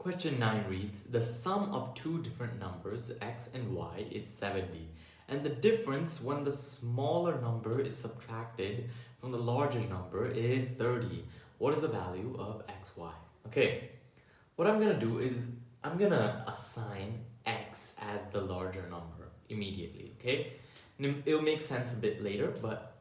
Question 9 reads, the sum of two different numbers, x and y, is 70. And the difference when the smaller number is subtracted from the larger number is 30. What is the value of x, y? Okay, what I'm going to do is I'm going to assign x as the larger number immediately, okay? And it'll make sense a bit later, but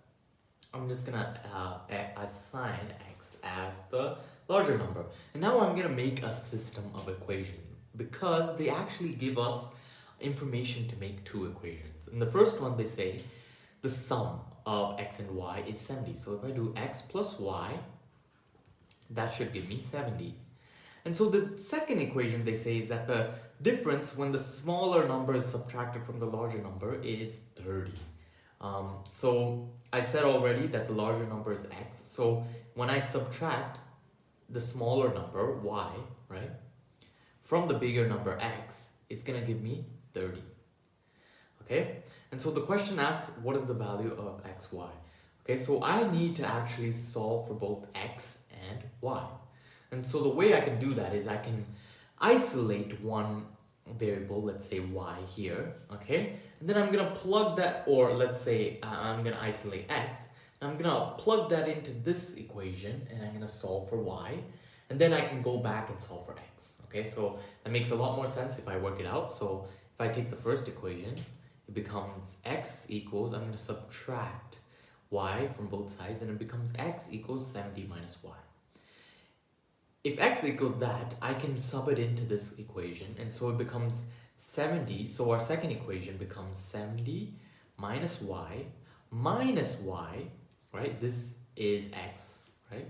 I'm just going to assign x as the larger number. And now I'm going to make a system of equations because they actually give us information to make two equations. In the first one, they say the sum of x and y is 70. So if I do x plus y, that should give me 70. And so the second equation they say is that the difference when the smaller number is subtracted from the larger number is 30. So I said already that the larger number is x. So when I subtract the smaller number, y, right, from the bigger number x, it's going to give me 30. Okay? And so the question asks, what is the value of x, y? Okay, so I need to actually solve for both x and y. And so the way I can do that is I can isolate one variable, let's say y here, okay? And then I'm going to plug that, or let's say I'm going to isolate x, and I'm going to plug that into this equation, and I'm going to solve for y, and then I can go back and solve for x, okay? So that makes a lot more sense if I work it out. So if I take the first equation, it becomes x equals, I'm going to subtract y from both sides, and it becomes x equals 70 minus y. If x equals that, I can sub it into this equation, and so it becomes 70. So our second equation becomes 70 minus y, right? This is x, right?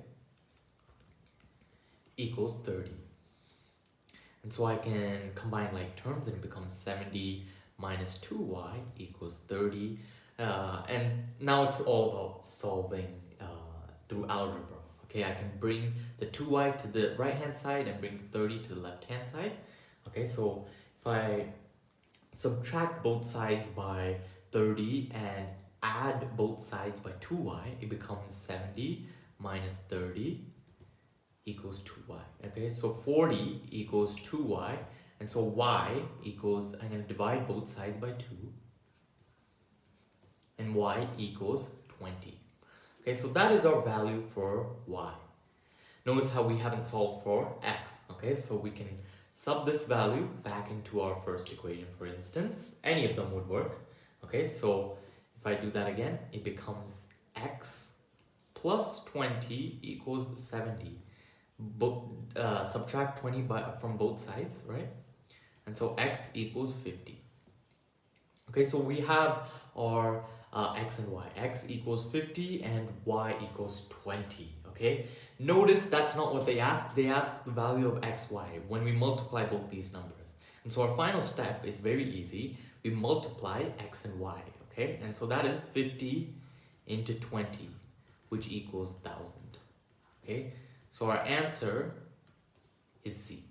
Equals 30. And so I can combine like terms, and it becomes 70 minus 2y equals 30. And now it's all about solving through algebra. Okay, I can bring the 2y to the right hand side and bring the 30 to the left hand side. Okay, so if I subtract both sides by 30 and add both sides by 2y, it becomes 70 minus 30 equals 2y. Okay, so 40 equals 2y, and so y equals, I'm going to divide both sides by 2, and y equals 20. Okay, so that is our value for y. Notice how we haven't solved for x. Okay, so we can sub this value back into our first equation, for instance. Any of them would work. Okay, so if I do that again, it becomes x plus 20 equals 70. Subtract 20 from both sides, right? And so x equals 50. Okay, so we have our x and y. X equals 50 and y equals 20. Okay, notice that's not what they ask. They ask the value of x, y when we multiply both these numbers. And so our final step is very easy. We multiply x and y. Okay, and so that is 50 into 20, which equals 1000. Okay, so our answer is C.